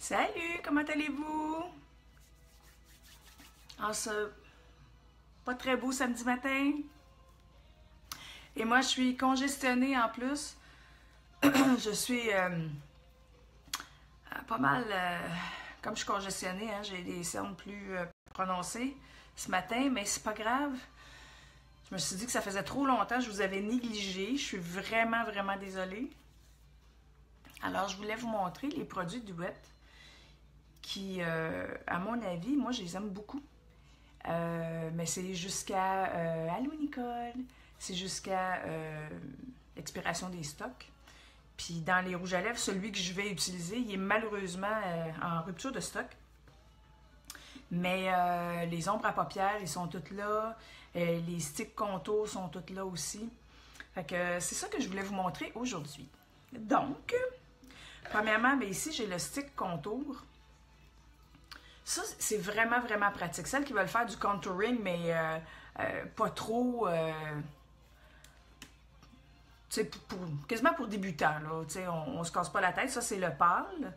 Salut, comment allez-vous? En ce pas très beau samedi matin. Et moi, je suis congestionnée en plus. Je suis pas mal, comme je suis congestionnée, hein, j'ai des cernes plus prononcées ce matin, mais c'est pas grave. Je me suis dit que ça faisait trop longtemps, je vous avais négligé. Je suis vraiment, vraiment désolée. Alors, je voulais vous montrer les produits Duet qui, à mon avis, moi, je les aime beaucoup. Mais c'est jusqu'à Allô Nicole, c'est jusqu'à l'expiration des stocks. Puis dans les rouges à lèvres, celui que je vais utiliser, il est malheureusement en rupture de stock. Mais les ombres à paupières, ils sont toutes là. Les sticks contours sont toutes là aussi. Fait que c'est ça que je voulais vous montrer aujourd'hui. Donc, premièrement, bien ici, j'ai le stick contour. Ça, c'est vraiment, vraiment pratique. Celles qui veulent faire du contouring, mais pas trop... quasiment pour débutants, là. On se casse pas la tête. Ça, c'est le pâle.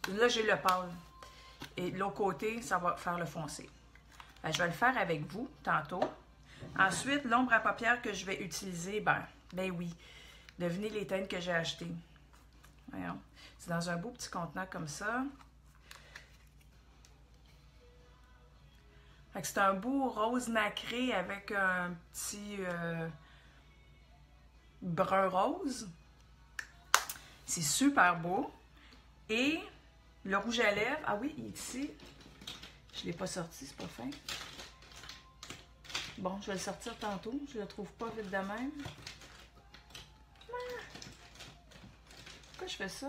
Là, j'ai le pâle. Et de l'autre côté, ça va faire le foncé. Je vais le faire avec vous, tantôt. Ensuite, l'ombre à paupières que je vais utiliser, ben oui. Devinez les teintes que j'ai achetées. Voyons. C'est dans un beau petit contenant comme ça. C'est un beau rose nacré avec un petit brun rose. C'est super beau. Et le rouge à lèvres, ah oui, il est ici. Je ne l'ai pas sorti, c'est pas fin. Bon, je vais le sortir tantôt. Je ne le trouve pas vite de même. Pourquoi je fais ça?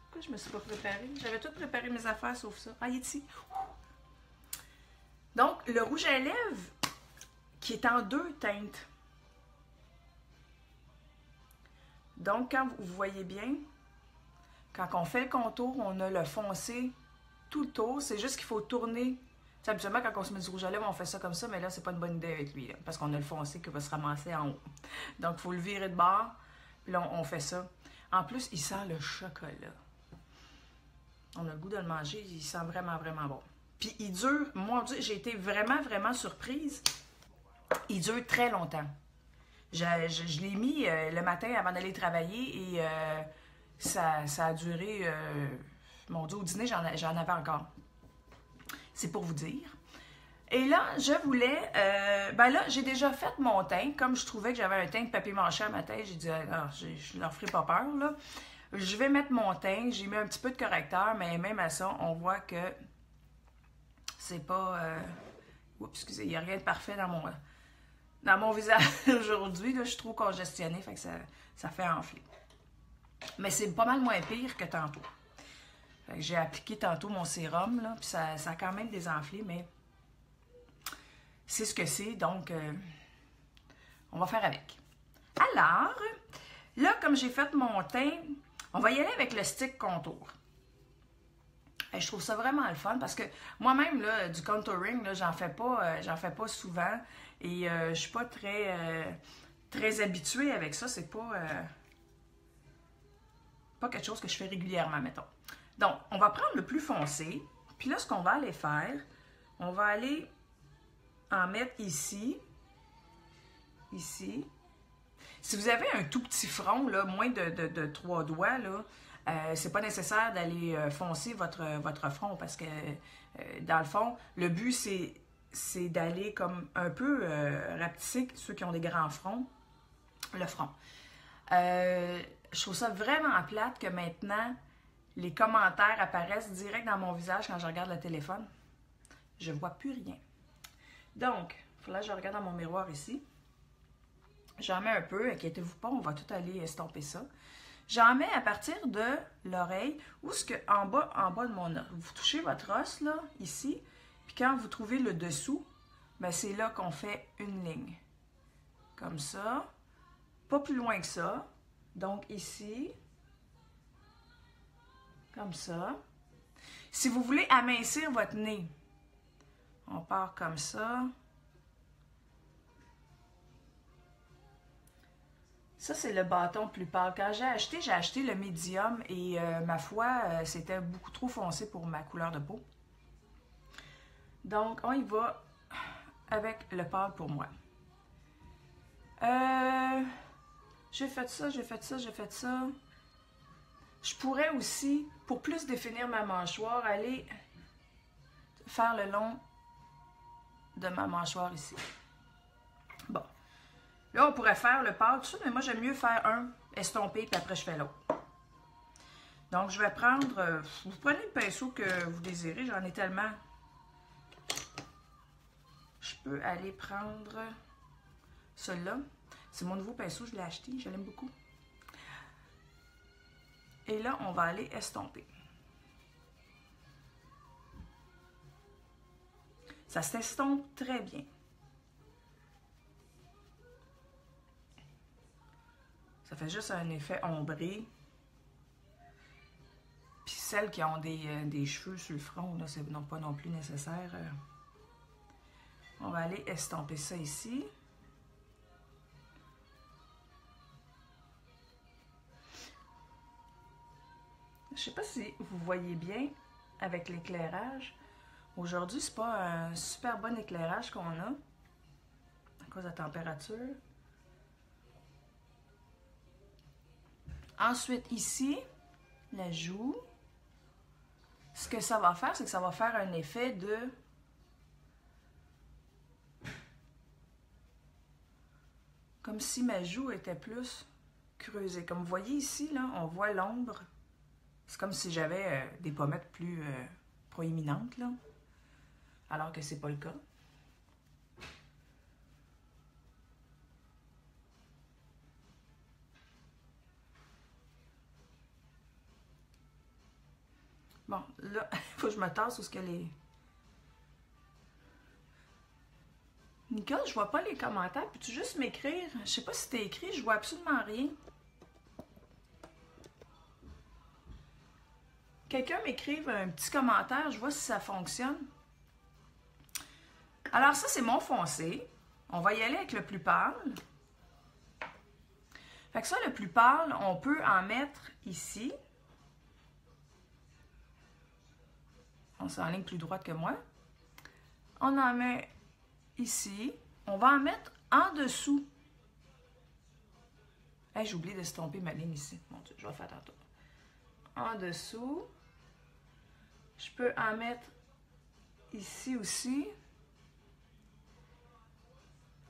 Pourquoi je ne me suis pas préparée? J'avais tout préparé mes affaires sauf ça. Ah, il est ici. Donc, le rouge à lèvres qui est en deux teintes. Donc, quand vous voyez bien, quand on fait le contour, on a le foncé tout le tour. C'est juste qu'il faut tourner. T'sais, habituellement, quand on se met du rouge à lèvres, on fait ça comme ça, mais là, c'est pas une bonne idée avec lui, là, parce qu'on a le foncé qui va se ramasser en haut. Donc, il faut le virer de bord, puis là, on fait ça. En plus, il sent le chocolat. On a le goût de le manger, il sent vraiment, vraiment bon. Puis il dure, moi, j'ai été vraiment, vraiment surprise. Il dure très longtemps. Je l'ai mis le matin avant d'aller travailler et ça a duré, mon Dieu, au dîner, j'en avais encore. C'est pour vous dire. Et là, je voulais, là, j'ai déjà fait mon teint. Comme je trouvais que j'avais un teint de papier mâché à ma tête, j'ai dit, je leur ferai pas peur, là. Je vais mettre mon teint. J'ai mis un petit peu de correcteur, mais même à ça, on voit que c'est pas... Oups, excusez, il n'y a rien de parfait dans mon visage aujourd'hui. Je suis trop congestionnée, fait que ça fait enfler. Mais c'est pas mal moins pire que tantôt. J'ai appliqué tantôt mon sérum, là, puis ça a quand même désenflé, mais c'est ce que c'est, donc on va faire avec. Alors, là, comme j'ai fait mon teint, on va y aller avec le stick contour. Je trouve ça vraiment le fun parce que moi-même, là, du contouring, j'en fais pas souvent et je suis pas très habituée avec ça. C'est pas quelque chose que je fais régulièrement, mettons. Donc, on va prendre le plus foncé. Puis là, ce qu'on va aller faire, on va aller en mettre ici. Ici. Si vous avez un tout petit front, là, moins de 3 doigts, là, c'est pas nécessaire d'aller foncer votre front parce que, dans le fond, le but, c'est d'aller comme un peu rapetisser ceux qui ont des grands fronts, le front. Je trouve ça vraiment plate que maintenant, les commentaires apparaissent direct dans mon visage quand je regarde le téléphone. Je vois plus rien. Donc, là, je regarde dans mon miroir ici. J'en mets un peu, inquiétez-vous pas, on va tout aller estomper ça. J'en mets à partir de l'oreille, ou ce que en bas de mon os. Vous touchez votre os, là, ici, puis quand vous trouvez le dessous, ben c'est là qu'on fait une ligne. Comme ça. Pas plus loin que ça. Donc ici. Comme ça. Si vous voulez amincir votre nez, on part comme ça. Ça, c'est le bâton plus pâle. Quand j'ai acheté le médium et ma foi, c'était beaucoup trop foncé pour ma couleur de peau. Donc, on y va avec le pâle pour moi. J'ai fait ça, j'ai fait ça, j'ai fait ça. Je pourrais aussi, pour plus définir ma mâchoire, aller faire le long de ma mâchoire ici. Bon. Là, on pourrait faire le pâle, tout ça, mais moi, j'aime mieux faire un estompé, puis après, je fais l'autre. Donc, je vais prendre... vous prenez le pinceau que vous désirez, j'en ai tellement. Je peux aller prendre celui-là. C'est mon nouveau pinceau, je l'ai acheté, je l'aime beaucoup. Et là, on va aller estomper. Ça s'estompe très bien. Ça fait juste un effet ombré. Puis celles qui ont des cheveux sur le front, là, c'est pas non plus nécessaire. On va aller estomper ça ici. Je ne sais pas si vous voyez bien avec l'éclairage. Aujourd'hui, c'est pas un super bon éclairage qu'on a à cause de la température. Ensuite, ici, la joue. Ce que ça va faire, c'est que ça va faire un effet de... Comme si ma joue était plus creusée. Comme vous voyez ici, là, on voit l'ombre. C'est comme si j'avais des pommettes plus proéminentes, là. Alors que c'est pas le cas. Bon, là, il faut que je me tasse où ce qu'elle est. Nicole, je vois pas les commentaires. Peux-tu juste m'écrire? Je sais pas si t'es écrit, je vois absolument rien. Quelqu'un m'écrive un petit commentaire, je vois si ça fonctionne. Alors ça, c'est mon foncé. On va y aller avec le plus pâle. Fait que ça, le plus pâle, on peut en mettre ici. On s'enligne plus droite que moi. On en met ici. On va en mettre en dessous. Hey, j'ai oublié d'estomper ma ligne ici. Mon Dieu, je vais faire tantôt. En dessous. Je peux en mettre ici aussi.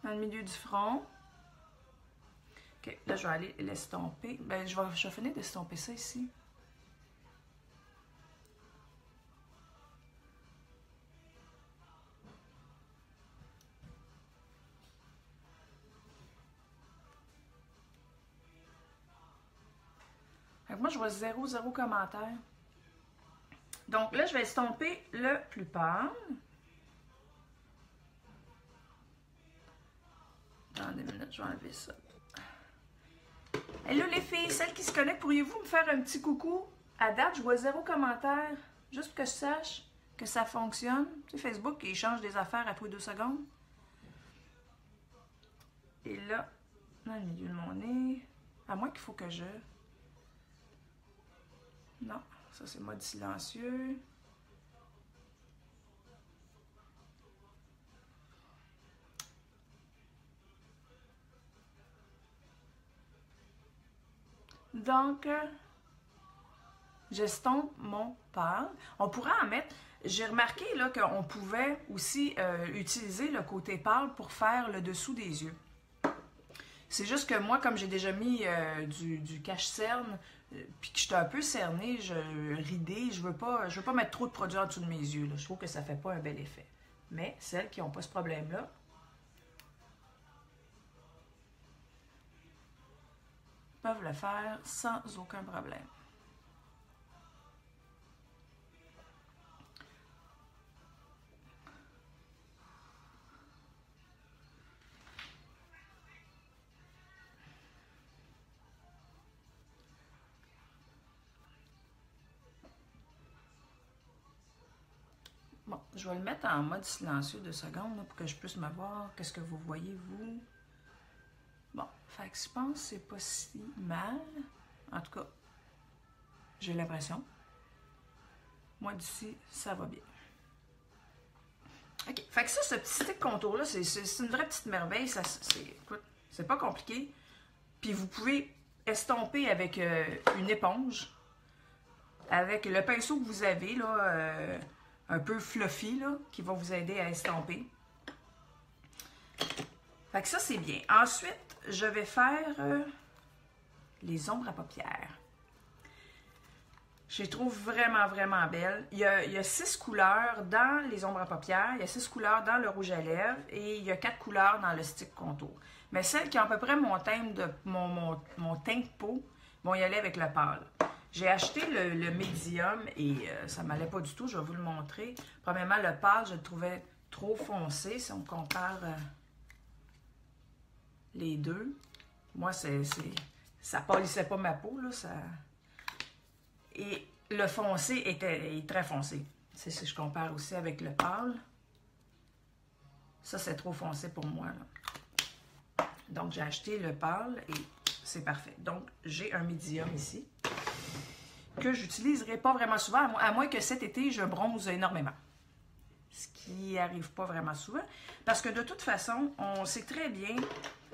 Dans le milieu du front. OK, là, je vais aller l'estomper. Ben, je vais finir d'estomper ça ici. Fait que moi, je vois zéro commentaire. Donc là, je vais estomper le plus pâle. Attendez une minute, je vais enlever ça. Hello les filles, celles qui se connectent, pourriez-vous me faire un petit coucou? À date, je vois zéro commentaire. Juste pour que je sache que ça fonctionne. Tu sais, Facebook, il change des affaires à tous les 2 secondes. Et là, dans le milieu de mon nez, à moins qu'il faut que je... Non, ça c'est mode silencieux. Donc, j'estompe mon pâle. On pourrait en mettre... J'ai remarqué là qu'on pouvait aussi utiliser le côté pâle pour faire le dessous des yeux. C'est juste que moi, comme j'ai déjà mis du cache-cerne, puis que j'étais un peu cernée, ridée, je veux pas mettre trop de produit en dessous de mes yeux. Là. Je trouve que ça fait pas un bel effet. Mais celles qui n'ont pas ce problème-là, peuvent le faire sans aucun problème. Bon, je vais le mettre en mode silencieux 2 secondes là, pour que je puisse me voir. Qu'est-ce que vous voyez, vous? Bon, Fait que je pense que c'est pas si mal. En tout cas, j'ai l'impression. Moi, d'ici, ça va bien. OK. Fait que ça, ce petit stick contour-là, c'est une vraie petite merveille. Écoute, c'est pas compliqué. Puis vous pouvez estomper avec une éponge. Avec le pinceau que vous avez, là, un peu fluffy, là, qui va vous aider à estomper. Fait que ça, c'est bien. Ensuite, je vais faire les ombres à paupières. Je les trouve vraiment, vraiment belles. Il y a 6 couleurs dans les ombres à paupières, il y a 6 couleurs dans le rouge à lèvres et il y a 4 couleurs dans le stick contour. Mais celles qui ont à peu près mon teint de peau vont y aller avec le pâle. J'ai acheté le médium et ça ne m'allait pas du tout, je vais vous le montrer. Premièrement, le pâle, je le trouvais trop foncé si on compare les deux. Moi, ça pâlissait pas ma peau, là, ça... Et le foncé est très foncé. C'est ce que je compare aussi avec le pâle. Ça, c'est trop foncé pour moi, là. Donc, j'ai acheté le pâle et c'est parfait. Donc, j'ai un médium ici que j'utiliserai pas vraiment souvent, à moins que cet été, je bronze énormément. Ce qui n'arrive pas vraiment souvent. Parce que de toute façon, on sait très bien...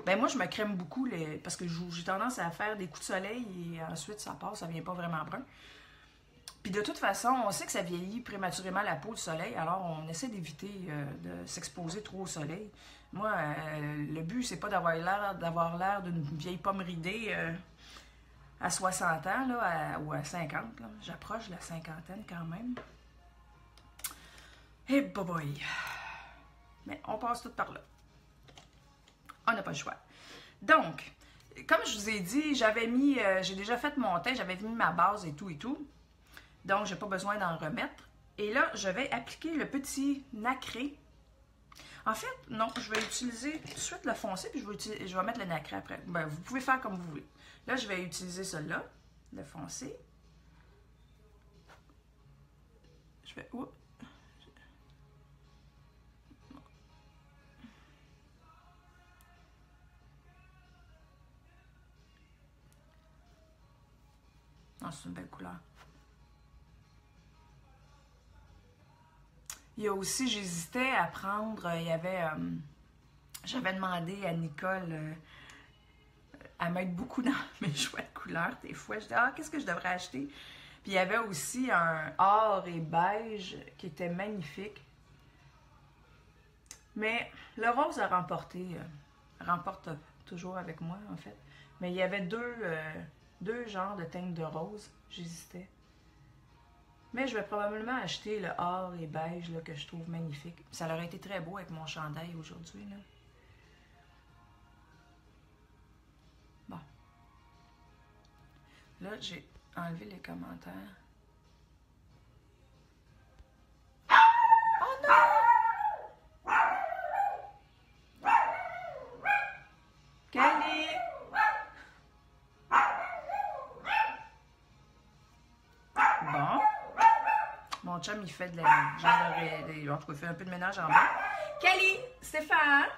Ben moi, je me crème beaucoup parce que j'ai tendance à faire des coups de soleil et ensuite, ça passe, ça ne vient pas vraiment brun. Puis de toute façon, on sait que ça vieillit prématurément la peau, le soleil, alors on essaie d'éviter de s'exposer trop au soleil. Moi, le but, c'est pas d'avoir l'air d'une vieille pomme ridée à 60 ans là, ou à 50. J'approche la cinquantaine quand même. Et boy! Mais on passe tout par là. On n'a pas le choix. Donc, comme je vous ai dit, j'ai déjà fait mon teint, j'avais mis ma base et tout. Donc, je n'ai pas besoin d'en remettre. Et là, je vais appliquer le petit nacré. En fait, non, je vais utiliser tout de suite le foncé, puis je vais mettre le nacré après. Ben, vous pouvez faire comme vous voulez. Là, je vais utiliser celui-là, le foncé. Je vais... Oups. Non, c'est une belle couleur. Il y a aussi, j'hésitais à prendre, j'avais demandé à Nicole à mettre beaucoup dans mes choix de couleurs. Des fois, je disais, ah, qu'est-ce que je devrais acheter? Puis il y avait aussi un or et beige qui était magnifique. Mais le rose a remporte toujours avec moi, en fait. Mais il y avait deux genres de teintes de rose, j'hésitais. Mais je vais probablement acheter le or et beige là, que je trouve magnifique. Ça aurait été très beau avec mon chandail aujourd'hui. Bon. Là, j'ai enlevé les commentaires. Oh non! Kelly! Bon. Mon chum, il fait de la... en tout cas, il fait un peu de ménage en bas. Kelly! Stéphane!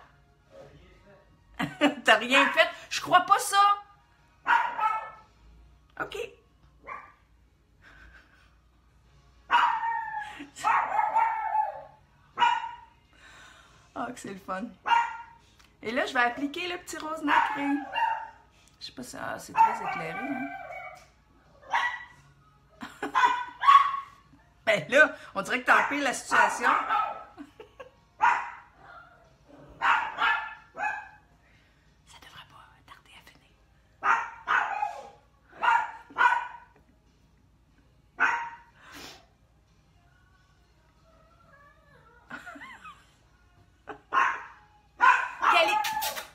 T'as rien fait? Je crois pas ça! OK. Ah, que c'est le fun. Et là, je vais appliquer le petit rose nacré. Je sais pas si c'est très éclairé, hein? Ben là, on dirait que t'as empiré la situation. Ça devrait pas tarder à finir. Kelly,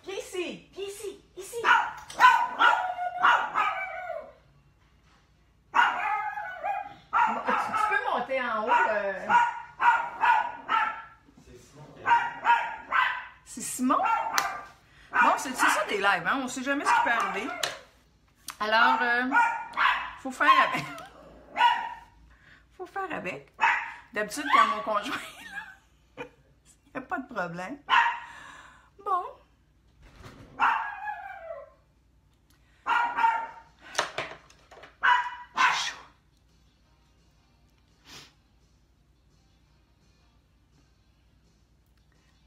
viens ici, ici. Tu peux monter en haut. C'est Simon? Bon, c'est ça des lives, hein? On sait jamais ce qui peut arriver. Alors, faut faire avec. Faut faire avec. D'habitude, quand mon conjoint est là, il n'y a pas de problème. Bon.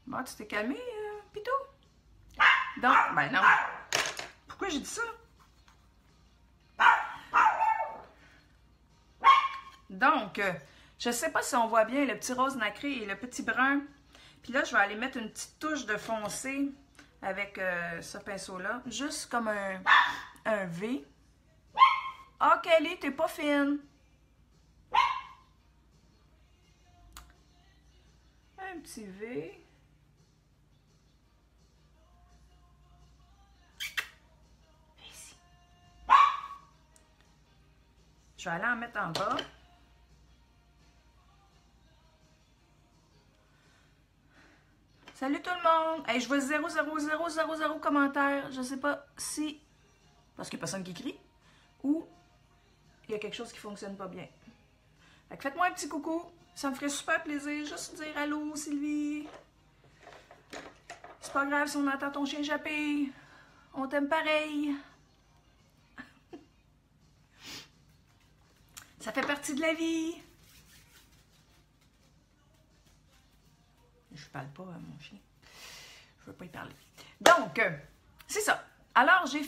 Bon, tu t'es calmé, Pitou? Donc, ben non. Pourquoi j'ai dit ça? Donc, je sais pas si on voit bien le petit rose nacré et le petit brun. Puis là, je vais aller mettre une petite touche de foncé avec ce pinceau-là. Juste comme un V. Oh, Kelly, t'es pas fine. Un petit V. Ici. Je vais aller en mettre en bas. Salut tout le monde! Hey, je vois 00000 commentaires. Je sais pas si... Parce qu'il n'y a personne qui écrit. Ou il y a quelque chose qui ne fonctionne pas bien. Fait que faites-moi un petit coucou. Ça me ferait super plaisir. Juste dire allô, Sylvie. C'est pas grave si on entend ton chien japper. On t'aime pareil. Ça fait partie de la vie. Je parle pas à mon chien. Je veux pas y parler. Donc, c'est ça. Alors, j'ai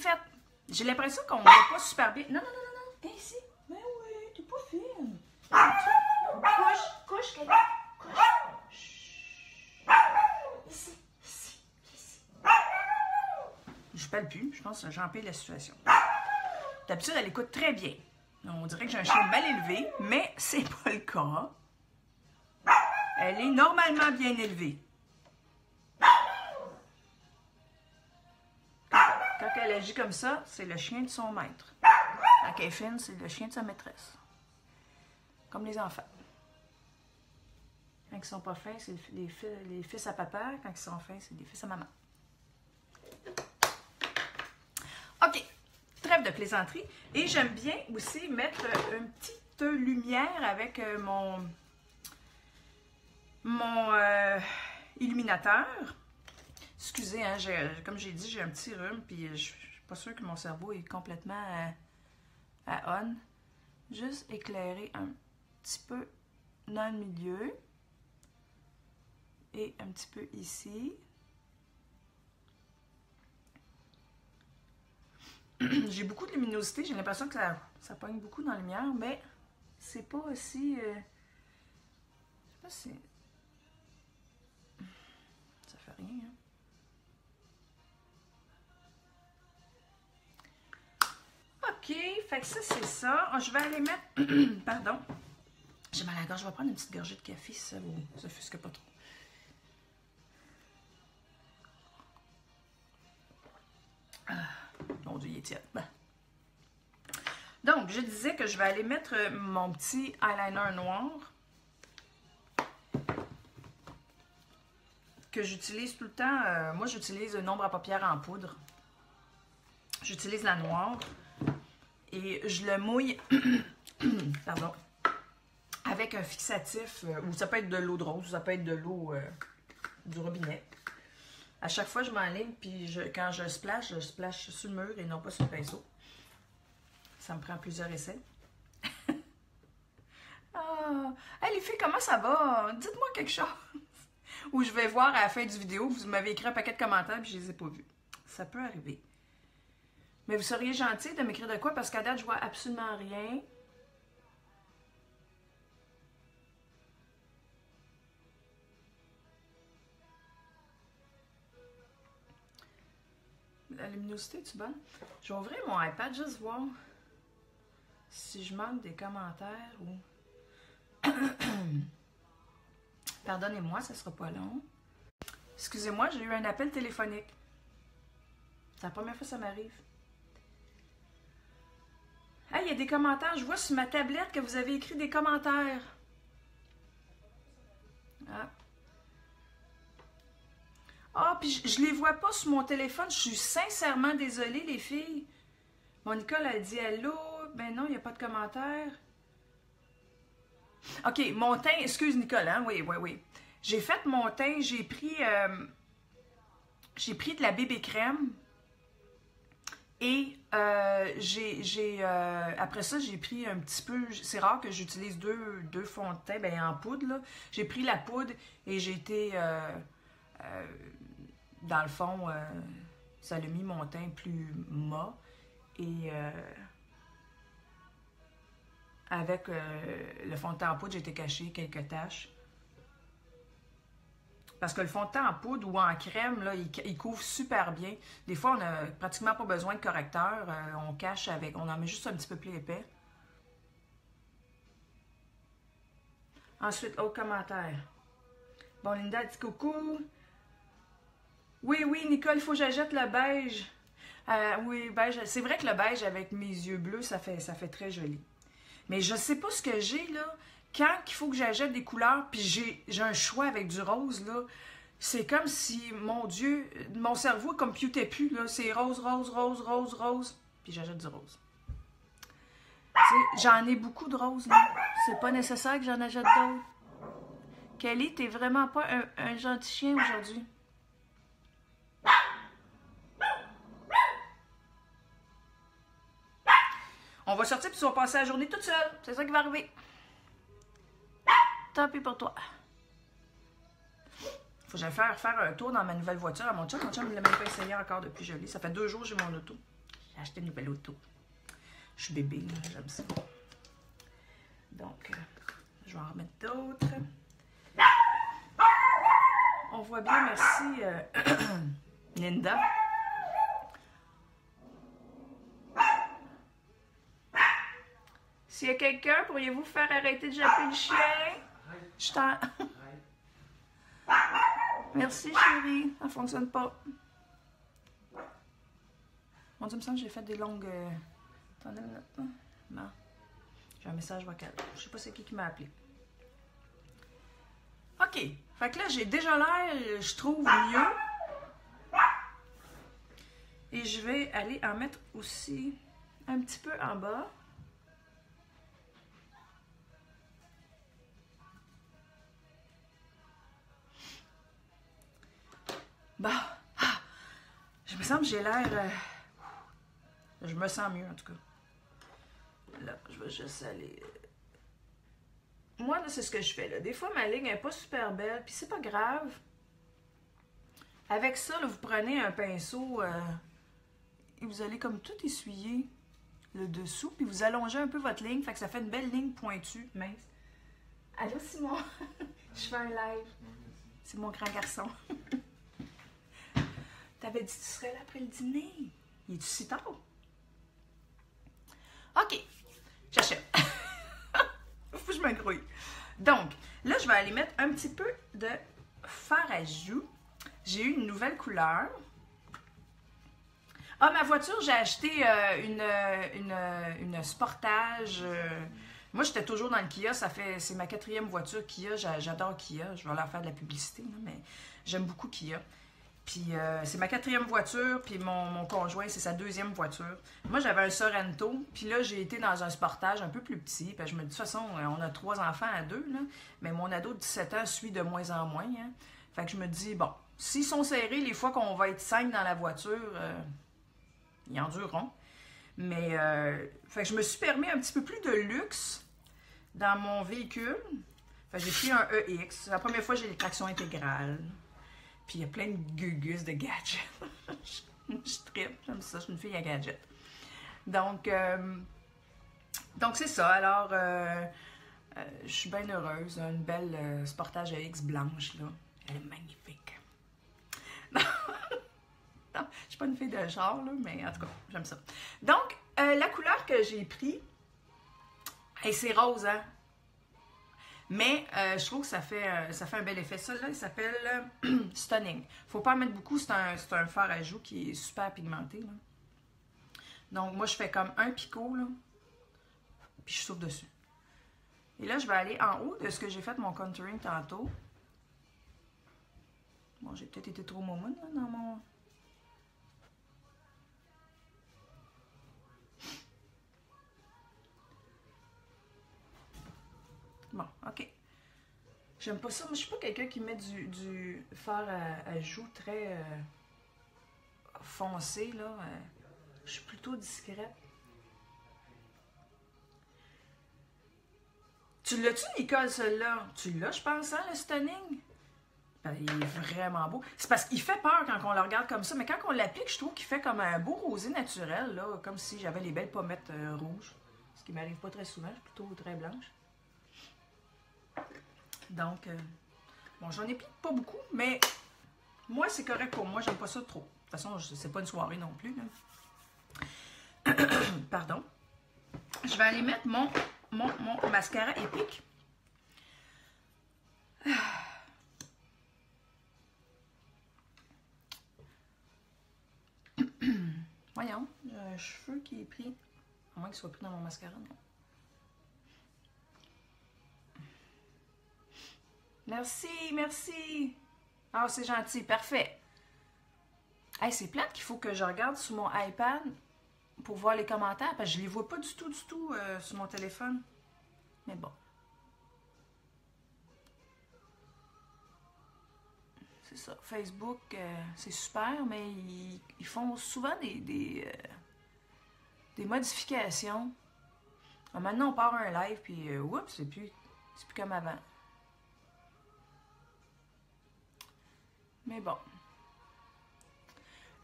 l'impression qu'on ne voit pas super bien. Non, non, non, non, non. Viens ici. Mais oui, t'es pas fine. Couche, Kelly. Couche. Ici, ici, ici. Je parle plus. Je pense que j'empire la situation. D'habitude, elle écoute très bien. On dirait que j'ai un chien mal élevé, mais c'est pas le cas. Elle est normalement bien élevée. Quand elle agit comme ça, c'est le chien de son maître. Quand elle est fine, c'est le chien de sa maîtresse. Comme les enfants. Quand ils sont pas fins, c'est les fils à papa. Quand ils sont fins, c'est les fils à maman. OK. Trêve de plaisanterie. Et j'aime bien aussi mettre une petite lumière avec mon illuminateur. Excusez, hein, comme j'ai dit, j'ai un petit rhume, puis je suis pas sûre que mon cerveau est complètement à on. Juste éclairer un petit peu dans le milieu. Et un petit peu ici. J'ai beaucoup de luminosité, j'ai l'impression que ça pogne beaucoup dans la lumière, mais c'est pas aussi... je sais pas si... Ça fait rien, hein? OK, fait que ça, c'est ça. Je vais aller mettre... Pardon. J'ai mal à la gorge. Je vais prendre une petite gorgée de café si ça vous offusque pas trop. Mon Dieu, il est tiède. Ben. Donc, je disais que je vais aller mettre mon petit eyeliner noir que j'utilise tout le temps. Moi, j'utilise une ombre à paupières en poudre. J'utilise la noire et je le mouille pardon, avec un fixatif, ou ça peut être de l'eau de rose, ou ça peut être de l'eau du robinet. À chaque fois, je m'enligne, puis quand je splash sur le mur et non pas sur le pinceau. Ça me prend plusieurs essais. Ah! Hey, les filles, comment ça va? Dites-moi quelque chose. Ou je vais voir à la fin du vidéo, vous m'avez écrit un paquet de commentaires et je les ai pas vus. Ça peut arriver. Mais vous seriez gentil de m'écrire de quoi? Parce qu'à date, je vois absolument rien. La luminosité, est-tu bonne? Je vais ouvrir mon iPad, juste voir si je manque des commentaires ou... Pardonnez-moi, ça sera pas long. Excusez-moi, j'ai eu un appel téléphonique. C'est la première fois que ça m'arrive. Ah, il y a des commentaires. Je vois sur ma tablette que vous avez écrit des commentaires. Ah. Ah, puis je les vois pas sur mon téléphone. Je suis sincèrement désolée, les filles. Monica, elle a dit allô. Ben non, il n'y a pas de commentaire. OK, mon teint, excuse Nicole, hein? Oui, oui, oui. J'ai fait mon teint, j'ai pris de la bébé crème et après ça, j'ai pris un petit peu, c'est rare que j'utilise deux fonds de teint, ben en poudre, là. J'ai pris la poudre et j'ai été dans le fond, ça l'a mis mon teint plus mat. Et avec le fond de teint en poudre, j'ai été cacher quelques taches. Parce que le fond de teint en poudre ou en crème, là, il couvre super bien. Des fois, on n'a pratiquement pas besoin de correcteur. On cache avec, on en met juste un petit peu plus épais. Ensuite, autre commentaire. Bon, Linda dit coucou. Oui, oui, Nicole, il faut que j'achète le beige. Oui, beige. C'est vrai que le beige avec mes yeux bleus, ça fait très joli. Mais je sais pas ce que j'ai, là. Quand il faut que j'achète des couleurs, puis j'ai un choix avec du rose, là, c'est comme si, mon Dieu, mon cerveau ne computait plus, là. C'est rose, rose, rose, rose, rose. Puis j'achète du rose. J'en ai beaucoup de roses, là. C'est pas nécessaire que j'en achète d'autres. Kelly, t'es vraiment pas un gentil chien aujourd'hui. On va sortir puis tu vas passer la journée toute seule. C'est ça qui va arriver. Tant pis pour toi. Faut que j'aille faire un tour dans ma nouvelle voiture à mon chum. Mon chum ne l'a même pas essayé encore depuis que je l'ai. Ça fait 2 jours que j'ai mon auto. J'ai acheté une nouvelle auto. Je suis bébé, j'aime ça. Donc, je vais en remettre d'autres. On voit bien, merci Linda. S'il y a quelqu'un, pourriez-vous faire arrêter de japper le chien? Je t'en... Merci, chérie. Ça ne fonctionne pas. Mon Dieu, il me semble que j'ai fait des longues... Attendez une minute. Non. J'ai un message vocal. Je ne sais pas c'est qui m'a appelé. OK. Fait que là, j'ai déjà l'air, je trouve, mieux. Et je vais aller en mettre aussi un petit peu en bas. Bon, je me sens que j'ai l'air... je me sens mieux, en tout cas. Là, je vais juste aller... Moi, là, c'est ce que je fais, là. Des fois, ma ligne n'est pas super belle, puis c'est pas grave. Avec ça, là, vous prenez un pinceau et vous allez comme tout essuyer le dessous, puis vous allongez un peu votre ligne, fait que ça fait une belle ligne pointue, mince. Allô, Simon? Je fais un live. C'est mon grand garçon. T'avais dit que tu serais là après le dîner. Il est-tu si tard? OK. J'achète. Faut que je me grouille. Donc, là, je vais aller mettre un petit peu de fard à joues. J'ai eu une nouvelle couleur. Ah, ma voiture, j'ai acheté une Sportage. Moi, j'étais toujours dans le Kia. C'est ma 4e voiture Kia. J'adore Kia. Je vais leur faire de la publicité, là, mais j'aime beaucoup Kia. Puis c'est ma 4e voiture, puis mon conjoint, c'est sa 2e voiture. Moi, j'avais un Sorento, puis là, j'ai été dans un Sportage un peu plus petit. Puis je me dis, de toute façon, on a 3 enfants à 2, là, mais mon ado de 17 ans suit de moins en moins. Hein. Fait que je me dis, bon, s'ils sont serrés, les fois qu'on va être 5 dans la voiture, ils endureront. Mais, fait que je me suis permis un petit peu plus de luxe dans mon véhicule. Fait que j'ai pris un EX. C'est la première fois que j'ai les tractions intégrales. Puis il y a plein de gugus, de gadgets. Je tripe, j'aime ça, je suis une fille à gadgets. Donc c'est ça. Alors, je suis bien heureuse. Une belle Sportage AX blanche, là. Elle est magnifique. Non, je ne suis pas une fille de genre, là, mais en tout cas, j'aime ça. Donc, la couleur que j'ai prise, et c'est rose, hein? Mais je trouve que ça fait un bel effet. Ça, là, il s'appelle Stunning. Il ne faut pas en mettre beaucoup. C'est un fard à joues qui est super pigmenté. Là. Donc, moi, je fais comme un picot, là, puis je souffle dessus. Et là, je vais aller en haut de ce que j'ai fait mon contouring tantôt. Bon, j'ai peut-être été trop momoune là, dans mon... Bon, OK. J'aime pas ça. Moi, je suis pas quelqu'un qui met du fard à joues très foncé, là. Je suis plutôt discrète. Tu l'as-tu, Nicole, celle-là? Tu l'as, je pense, hein, le Stunning? Ben, il est vraiment beau. C'est parce qu'il fait peur quand on le regarde comme ça, mais quand on l'applique, je trouve qu'il fait comme un beau rosé naturel, là, comme si j'avais les belles pommettes rouges. Ce qui m'arrive pas très souvent, je suis plutôt très blanche. Donc, bon, j'en ai pas beaucoup, mais moi, c'est correct pour moi, j'aime pas ça trop. De toute façon, c'est pas une soirée non plus. Pardon. Je vais aller mettre mon mascara épique. Voyons, j'ai un cheveu qui est pris. À moins qu'il soit pris dans mon mascara, non. Merci, merci. Ah, c'est gentil, parfait. Hey, c'est plate qu'il faut que je regarde sur mon iPad pour voir les commentaires, parce que je les vois pas du tout sur mon téléphone. Mais bon. C'est ça. Facebook, c'est super, mais ils font souvent des modifications. Maintenant, on part un live, puis oups, c'est plus comme avant. Mais bon.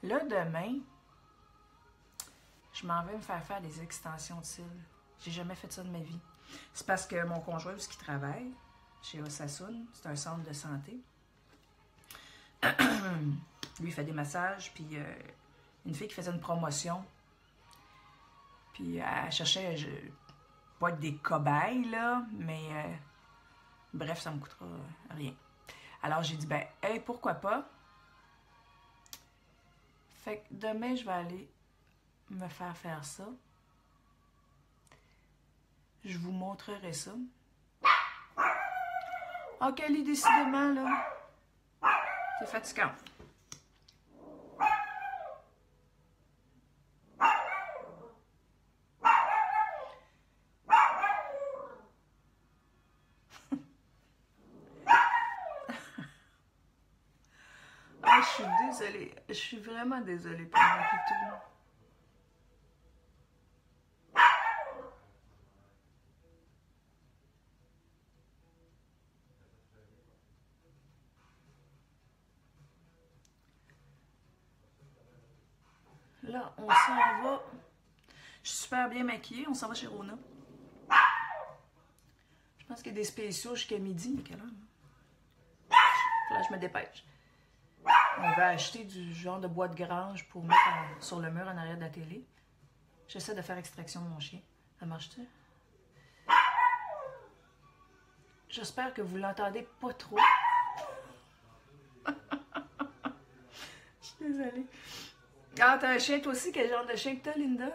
Là, demain, je m'en vais me faire des extensions de cils. J'ai jamais fait ça de ma vie. C'est parce que mon conjoint, où il travaille, chez Osasune, c'est un centre de santé. Lui, il fait des massages, puis une fille qui faisait une promotion. Puis elle cherchait, pas des cobayes, là, mais bref, ça me coûtera rien. Alors j'ai dit, ben, hey, pourquoi pas? Fait que demain, je vais aller me faire ça. Je vous montrerai ça. Oh, Kelly, décidément, là. C'est fatigant. Ah, je suis désolée. Je suis vraiment désolée pour mon pitou. Là, on s'en va. Je suis super bien maquillée. On s'en va chez Rona. Je pense qu'il y a des spéciaux jusqu'à midi. Mais quelle heure? Là, je me dépêche. On va acheter du genre de bois de grange pour mettre sur le mur en arrière de la télé. J'essaie de faire extraction de mon chien. Ça marche-tu? J'espère que vous l'entendez pas trop. Je suis désolée. Ah, t'as un chien toi aussi? Quel genre de chien que t'as, Linda?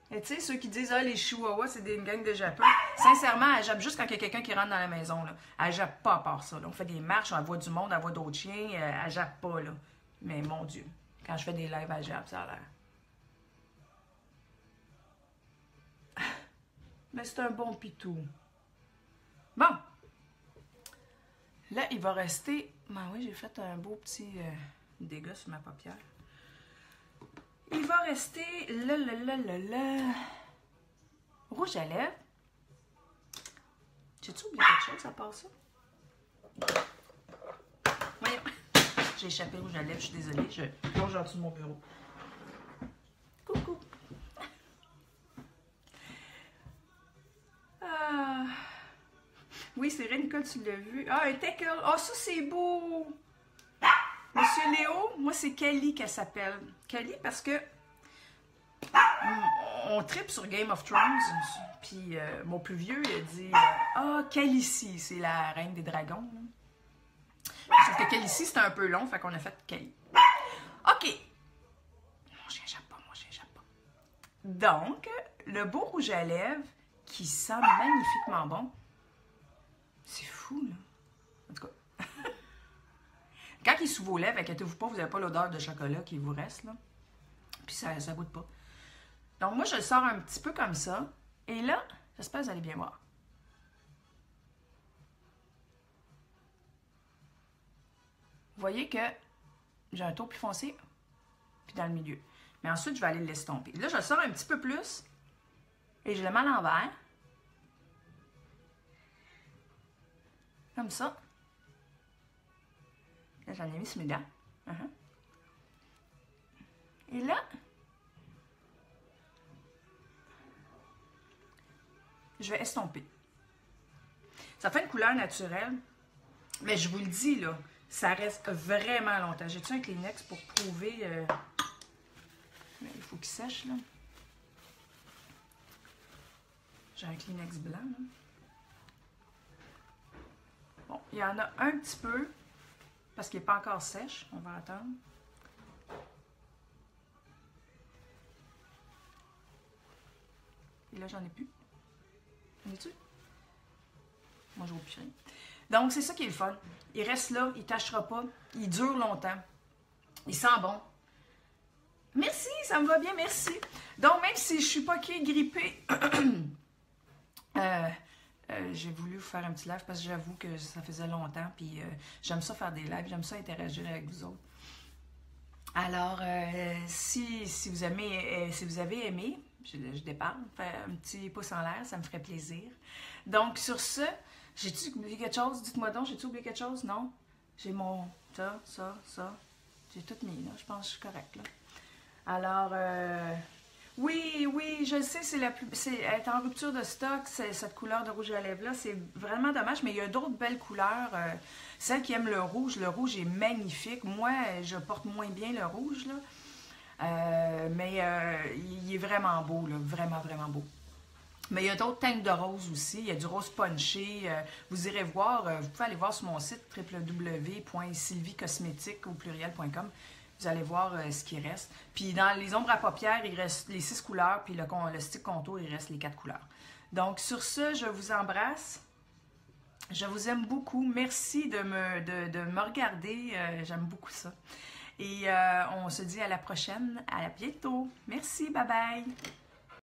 Et tu sais, ceux qui disent, ah, les chihuahuas, c'est des gangs de Japon. Sincèrement, elle jappe juste quand il y a quelqu'un qui rentre dans la maison, là. Elle jappe pas à part ça, là. On fait des marches, on voit du monde, elle voit d'autres chiens, elle jappe pas, là. Mais mon Dieu, quand je fais des lives, elle jappe, ça a l'air. Mais c'est un bon pitou. Bon. Là, il va rester... Ben oui, j'ai fait un beau petit dégât sur ma paupière. Il va rester le rouge à lèvres. J'ai-tu oublié quelque chose à part ça? Voyons. J'ai échappé le rouge à lèvres, je suis désolée. Je plonge en dessous de mon bureau. Coucou. Ah. Oui, c'est vrai, Nicole, tu l'as vu. Ah, un tackle. Ah, ça, c'est beau. Monsieur Léo, moi, c'est Kelly qu'elle s'appelle. Kelly, parce que on tripe sur Game of Thrones. Puis mon plus vieux, il a dit ah, Khaleesi, c'est la reine des dragons. Sauf que Khaleesi, c'était un peu long, fait qu'on a fait Kelly. OK. Mon chien jappe pas, mon chien jappe pas. Donc, le beau rouge à lèvres qui sent magnifiquement bon. C'est fou, là. En tout cas. Quand il est sous vos lèvres, inquiétez-vous pas, vous n'avez pas l'odeur de chocolat qui vous reste, là. Puis ça goûte pas. Donc moi, je le sors un petit peu comme ça. Et là, j'espère que vous allez bien voir. Vous voyez que j'ai un taux plus foncé, puis dans le milieu. Mais ensuite, je vais aller l'estomper. Là, je le sors un petit peu plus. Et je le mets à l'envers. Comme ça. Là, j'en ai mis sur mes dents. Et là, je vais estomper. Ça fait une couleur naturelle, mais je vous le dis, là, ça reste vraiment longtemps. J'ai-tu un Kleenex pour prouver... il faut qu'il sèche, là. J'ai un Kleenex blanc, là. Bon, il y en a un petit peu, parce qu'il n'est pas encore sèche. On va attendre. Et là, j'en ai plus. En es-tu? Moi, je vois plus rien. Donc, c'est ça qui est le fun. Il reste là, il ne tâchera pas, il dure longtemps. Il sent bon. Merci, ça me va bien, merci. Donc, même si je ne suis pas grippée, j'ai voulu vous faire un petit live parce que j'avoue que ça faisait longtemps. Puis j'aime ça faire des lives, j'aime ça interagir avec vous autres. Alors, si vous avez aimé, je déparle, faire un petit pouce en l'air, ça me ferait plaisir. Donc, sur ce, j'ai-tu oublié quelque chose? Dites-moi donc, j'ai-tu oublié quelque chose? Non? J'ai mon... ça. J'ai tout mis, là. Je pense que je suis correcte, là. Alors, oui, je le sais, elle est en rupture de stock, cette couleur de rouge à lèvres-là. C'est vraiment dommage, mais il y a d'autres belles couleurs. Celles qui aiment le rouge est magnifique. Moi, je porte moins bien le rouge, là. Mais il est vraiment beau, là. Vraiment, vraiment beau. Mais il y a d'autres teintes de rose aussi. Il y a du rose punché. Vous irez voir, vous pouvez aller voir sur mon site www.sylviecosmétique au pluriel.com. Vous allez voir ce qui reste. Puis dans les ombres à paupières, il reste les 6 couleurs. Puis le stick contour, il reste les 4 couleurs. Donc sur ce, je vous embrasse. Je vous aime beaucoup. Merci de me regarder. J'aime beaucoup ça. Et on se dit à la prochaine. À bientôt. Merci. Bye bye.